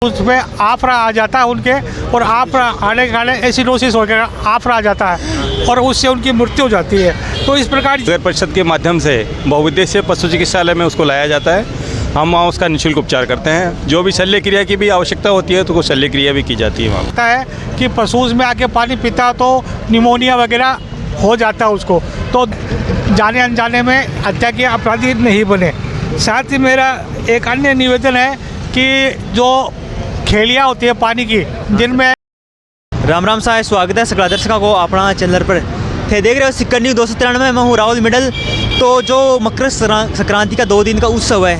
उसमें आफरा आ जाता है उनके, और आफरा आने के कारण एसिडोसिस होकर आफरा आ जाता है और उससे उनकी मृत्यु हो जाती है। तो इस प्रकार नगर परिषद के माध्यम से बहुउद्देशीय पशु चिकित्सालय में उसको लाया जाता है। हम वहाँ उसका निःशुल्क उपचार करते हैं। जो भी शल्य क्रिया की भी आवश्यकता होती है तो वो शल्य क्रिया भी की जाती है वहाँ। लगता है कि पशु में आके पानी पीता तो निमोनिया वगैरह हो जाता है उसको, तो जाने अनजाने में हत्या के अपराधी नहीं बने। साथ ही मेरा एक अन्य निवेदन है कि जो खेलियाँ होती है पानी की, जिनमें राम राम साहब, स्वागत है सकल दर्शकों को अपना चैनल पर। थे देख रहे हो सिक्कर न्यूज़ 293 में। मैं हूँ राहुल मिडल। तो जो मकर संक्रांति का 2 दिन का उत्सव है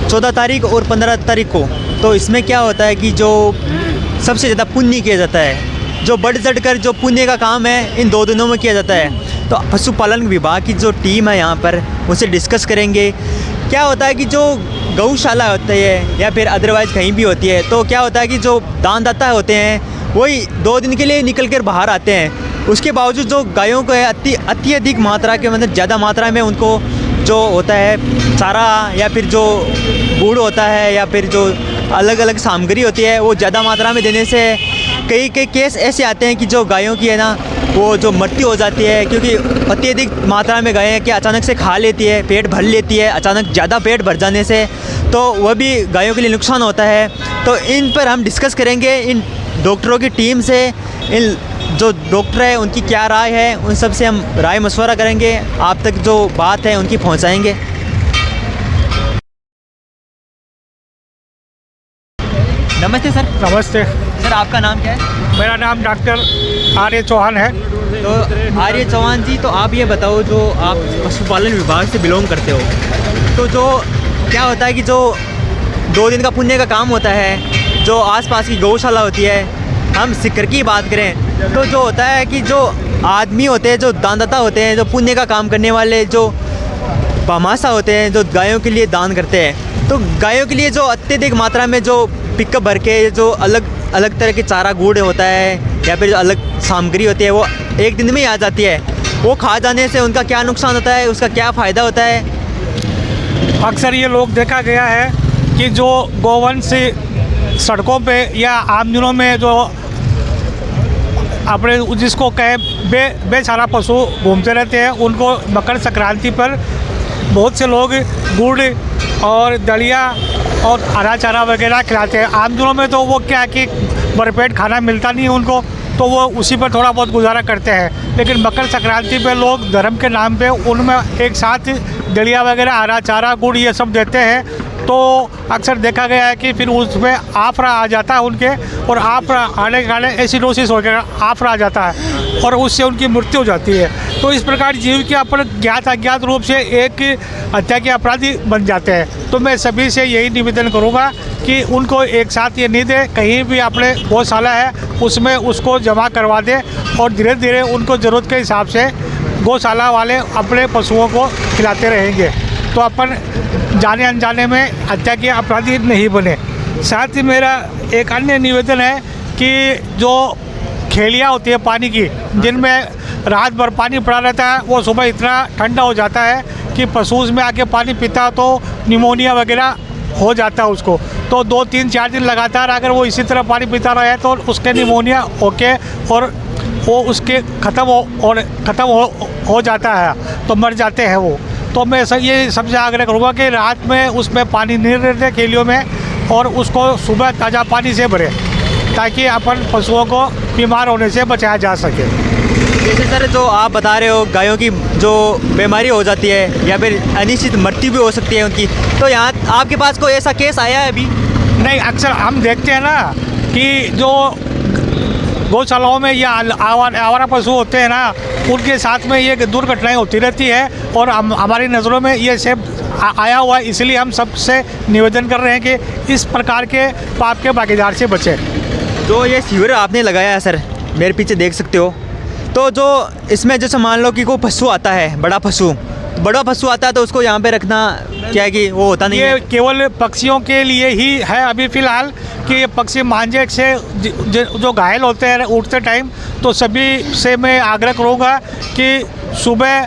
14 तारीख और 15 तारीख को, तो इसमें क्या होता है कि जो सबसे ज़्यादा पुण्य किया जाता है, जो बढ़ चढ़ कर जो पुण्य का काम है इन 2 दिनों में किया जाता है। तो पशुपालन विभाग की जो टीम है यहाँ पर, उनसे डिस्कस करेंगे। क्या होता है कि जो गौशाला होती है या फिर अदरवाइज़ कहीं भी होती है, तो क्या होता है कि जो दानदाता होते हैं वही 2 दिन के लिए निकल कर बाहर आते हैं। उसके बावजूद जो गायों को है अत्यधिक मात्रा के, मतलब ज़्यादा मात्रा में उनको जो होता है चारा या फिर जो गुड़ होता है या फिर जो अलग अलग सामग्री होती है वो ज़्यादा मात्रा में देने से कई केस ऐसे आते हैं कि जो गायों की है ना वो जो मृत्यु हो जाती है, क्योंकि अत्यधिक मात्रा में गायें कि अचानक से खा लेती है, पेट भर लेती है। अचानक ज़्यादा पेट भर जाने से तो वह भी गायों के लिए नुकसान होता है। तो इन पर हम डिस्कस करेंगे इन डॉक्टरों की टीम से। इन जो डॉक्टर है उनकी क्या राय है, उन सब से हम राय मशवरा करेंगे, आप तक जो बात है उनकी पहुंचाएंगे। नमस्ते सर। नमस्ते सर, आपका नाम क्या है? मेरा नाम डॉक्टर आर्य चौहान है। तो आर्य चौहान जी, तो आप ये बताओ, जो आप पशुपालन विभाग से बिलोंग करते हो, तो जो क्या होता है कि जो 2 दिन का पुण्य का काम होता है, जो आसपास की गौशाला होती है, हम सिक्कर की बात करें तो जो होता है कि जो आदमी होते हैं, जो दानदाता होते हैं, जो पुण्य का काम करने वाले जो भामाशा होते हैं, जो गायों के लिए दान करते हैं, तो गायों के लिए जो अत्यधिक मात्रा में जो पिकअप भर के जो अलग अलग तरह के चारा गुड़ होता है या फिर जो अलग सामग्री होती है वो 1 दिन में ही आ जाती है। वो खा जाने से उनका क्या नुकसान होता है, उसका क्या फ़ायदा होता है? अक्सर ये लोग देखा गया है कि जो गोवंश सड़कों पे या आम दिनों में जो अपने जिसको कहे बेचारा पशु घूमते रहते हैं, उनको मकर संक्रांति पर बहुत से लोग गुड़ और दलिया और हरा चारा वगैरह खिलाते हैं। आम दिनों में तो वो क्या कि भरपेट खाना मिलता नहीं है उनको, तो वो उसी पर थोड़ा बहुत गुजारा करते हैं। लेकिन मकर संक्रांति पे लोग धर्म के नाम पे उनमें एक साथ दलिया वगैरह, हरा चारा, गुड़ ये सब देते हैं। तो अक्सर देखा गया है कि फिर उसमें आफरा आ जाता है उनके, और आफरा आने के कारण एसिडोसिस होकर आफरा आ जाता है और उससे उनकी मृत्यु हो जाती है। तो इस प्रकार जीव के अपन ज्ञात अज्ञात रूप से एक हत्या के अपराधी बन जाते हैं। तो मैं सभी से यही निवेदन करूँगा कि उनको एक साथ ये नहीं दे, कहीं भी अपने गौशाला है उसमें उसको जमा करवा दे और धीरे धीरे उनको ज़रूरत के हिसाब से गौशाला वाले अपने पशुओं को खिलाते रहेंगे, तो अपन जाने अनजाने में हत्या के अपराधी नहीं बने। साथ ही मेरा एक अन्य निवेदन है कि जो खेलियाँ होती है पानी की, जिनमें रात भर पानी पड़ा रहता है, वो सुबह इतना ठंडा हो जाता है कि पशु में आके पानी पीता तो निमोनिया वगैरह हो जाता है उसको। तो 2, 3, 4 दिन लगातार अगर वो इसी तरह पानी पीता रहे तो उसके निमोनिया होके और वो उसके ख़त्म हो जाता है, तो मर जाते हैं वो। तो मैं ये सबसे आग्रह करूँगा कि रात में उसमें पानी नहीं रहते खेलियों में, और उसको सुबह ताज़ा पानी से भरें ताकि अपन पशुओं को बीमार होने से बचाया जा सके। जैसे सर जो आप बता रहे हो गायों की जो बीमारी हो जाती है या फिर अनिश्चित मृत्यु भी हो सकती है उनकी, तो यहाँ आपके पास कोई ऐसा केस आया है अभी? नहीं, अक्सर हम देखते हैं ना कि जो गौशालाओं में या आवारा पशु होते हैं ना, उनके साथ में ये दुर्घटनाएं होती रहती है और हमारी नज़रों में ये सब आया हुआ है। इसलिए हम सबसे निवेदन कर रहे हैं कि इस प्रकार के पाप के भागीदार से बचें। तो ये शिविर आपने लगाया है सर, मेरे पीछे देख सकते हो। तो जो इसमें जैसे मान लो कि कोई पशु आता है, बड़ा पशु आता है, तो उसको यहाँ पे रखना क्या है कि वो होता नहीं है? ये केवल पक्षियों के लिए ही है अभी फ़िलहाल कि ये पक्षी मांझे से जो घायल होते हैं उठते टाइम, तो सभी से मैं आग्रह करूँगा कि सुबह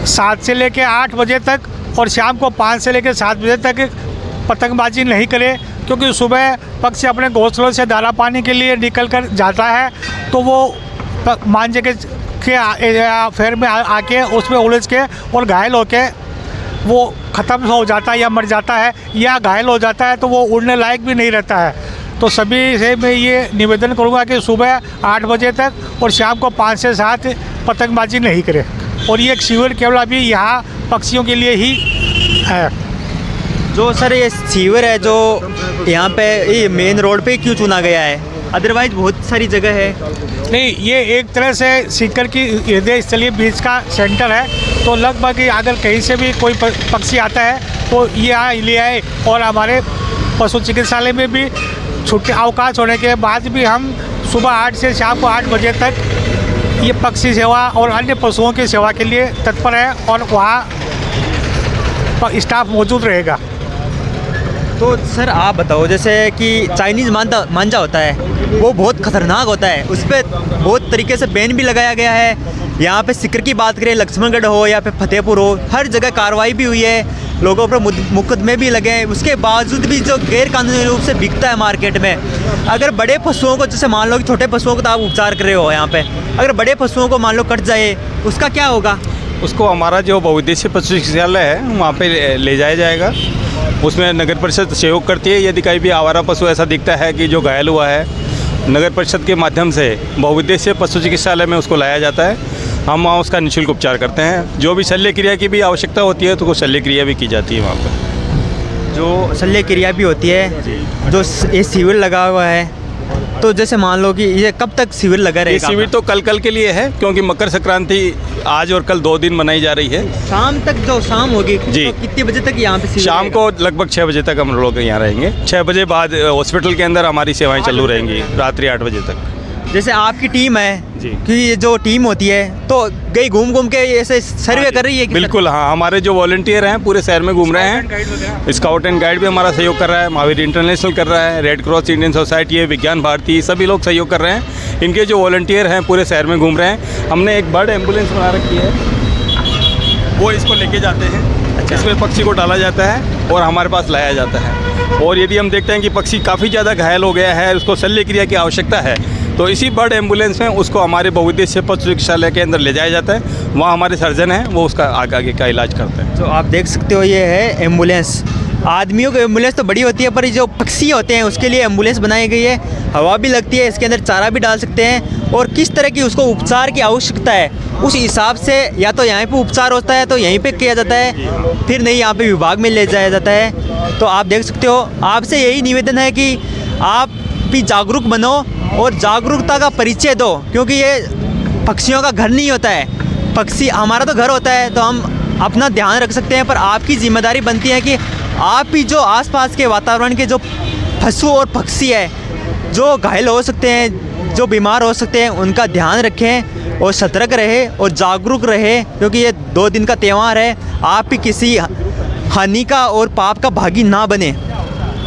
7 से लेकर 8 बजे तक और शाम को 5 से लेकर 7 बजे तक पतंगबाजी नहीं करें, क्योंकि सुबह पक्षी अपने घोंसलों से दाना पानी के लिए निकल कर जाता है, तो वो मांझे के फेर में आके उसमें उलझ के और घायल होके वो ख़त्म हो जाता है या मर जाता है या घायल हो जाता है, तो वो उड़ने लायक भी नहीं रहता है। तो सभी से मैं ये निवेदन करूँगा कि सुबह 8 बजे तक और शाम को 5 से 7 पतंगबाजी नहीं करें। और ये शिविर केवल अभी यहाँ पक्षियों के लिए ही है। जो सर ये शिविर है जो यहाँ पे ये मेन रोड पे क्यों चुना गया है, अदरवाइज बहुत सारी जगह है? नहीं, ये एक तरह से सीकर की हृदय स्थलीय बीच का सेंटर है, तो लगभग अगर कहीं से भी कोई पक्षी आता है तो ये यहाँ ले आए। और हमारे पशु चिकित्सालय में भी छुट्टी अवकाश होने के बाद भी हम सुबह 8 से शाम को 8 बजे तक ये पक्षी सेवा और अन्य पशुओं की सेवा के लिए तत्पर है और वहाँ स्टाफ मौजूद रहेगा। तो सर आप बताओ, जैसे कि चाइनीज़ मांझा होता है वो बहुत ख़तरनाक होता है, उस पर बहुत तरीके से बैन भी लगाया गया है। यहाँ पे सिकर की बात करें, लक्ष्मणगढ़ हो या फिर फतेहपुर हो, हर जगह कार्रवाई भी हुई है, लोगों पर मुकदमे भी लगे हैं। उसके बावजूद भी जो गैर कानूनी रूप से बिकता है मार्केट में, अगर बड़े पशुओं को, जैसे मान लो कि छोटे पशुओं को तो आप उपचार कर रहे हो यहाँ पे, अगर बड़े पशुओं को मान लो कट जाए उसका क्या होगा? उसको हमारा जो बहुउद्देशीय पशु चिकित्सालय है वहाँ पे ले जाया जाएगा। उसमें नगर परिषद सहयोग करती है। यदि कहीं भी आवारा पशु ऐसा दिखता है कि जो घायल हुआ है, नगर परिषद के माध्यम से बहुउद्देशीय पशु चिकित्सालय में उसको लाया जाता है। हम वहाँ उसका निःशुल्क उपचार करते हैं। जो भी शल्य क्रिया की भी आवश्यकता होती है तो वो शल्य क्रिया भी की जाती है वहाँ पर। जो शल्य क्रिया भी होती है, जो ये शिविर लगा हुआ है, तो जैसे मान लो कि ये कब तक शिविर लगा रहेगा? ये शिविर तो कल के लिए है, क्योंकि मकर संक्रांति आज और कल 2 दिन मनाई जा रही है। शाम तक, जो शाम होगी जी, तो कितने बजे तक यहाँ पे शिविर शाम रहेगा? को लगभग 6 बजे तक हम लोग यहाँ रहेंगे। 6 बजे बाद हॉस्पिटल के अंदर हमारी सेवाएं चालू रहेंगी रात्रि 8 बजे तक। जैसे आपकी टीम है जी, कि ये जो टीम होती है तो गई घूम के ऐसे सर्वे कर रही है कि बिल्कुल हाँ, हमारे जो वॉलंटियर हैं पूरे शहर में घूम रहे हैं। स्काउट एंड गाइड भी हमारा सहयोग कर रहा है, महावीर इंटरनेशनल कर रहा है, रेड क्रॉस इंडियन सोसाइटी है, विज्ञान भारती, सभी लोग सहयोग कर रहे हैं। इनके जो वॉलंटियर हैं पूरे शहर में घूम रहे हैं। हमने एक बर्ड एम्बुलेंस बना रखी है, वो इसको लेके जाते हैं। इसमें पक्षी को डाला जाता है और हमारे पास लाया जाता है। और यदि हम देखते हैं कि पक्षी काफ़ी ज़्यादा घायल हो गया है, उसको शल्य क्रिया की आवश्यकता है, तो इसी बर्ड एम्बुलेंस में उसको हमारे बहुउद्देशीय पशु चिकित्सालय के अंदर ले जाया जाता है। वहाँ हमारे सर्जन हैं, वो उसका आगे का इलाज करते हैं। तो आप देख सकते हो ये है एम्बुलेंस। आदमियों की एम्बुलेंस तो बड़ी होती है, पर जो पक्षी होते हैं उसके लिए एम्बुलेंस बनाई गई है। हवा भी लगती है, इसके अंदर चारा भी डाल सकते हैं, और किस तरह की उसको उपचार की आवश्यकता है उस हिसाब से या तो यहाँ पे उपचार होता है तो यहीं पे किया जाता है, फिर नहीं यहाँ पे विभाग में ले जाया जाता है। तो आप देख सकते हो, आपसे यही निवेदन है कि आप भी जागरूक बनो और जागरूकता का परिचय दो, क्योंकि ये पक्षियों का घर नहीं होता है। पक्षी हमारा तो घर होता है, तो हम अपना ध्यान रख सकते हैं, पर आपकी जिम्मेदारी बनती है कि आप भी जो आसपास के वातावरण के जो पशु और पक्षी है जो घायल हो सकते हैं, जो बीमार हो सकते हैं, उनका ध्यान रखें और सतर्क रहे और जागरूक रहे, क्योंकि ये 2 दिन का त्यौहार है। आप भी किसी हानि का और पाप का भागी ना बने।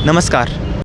नमस्कार।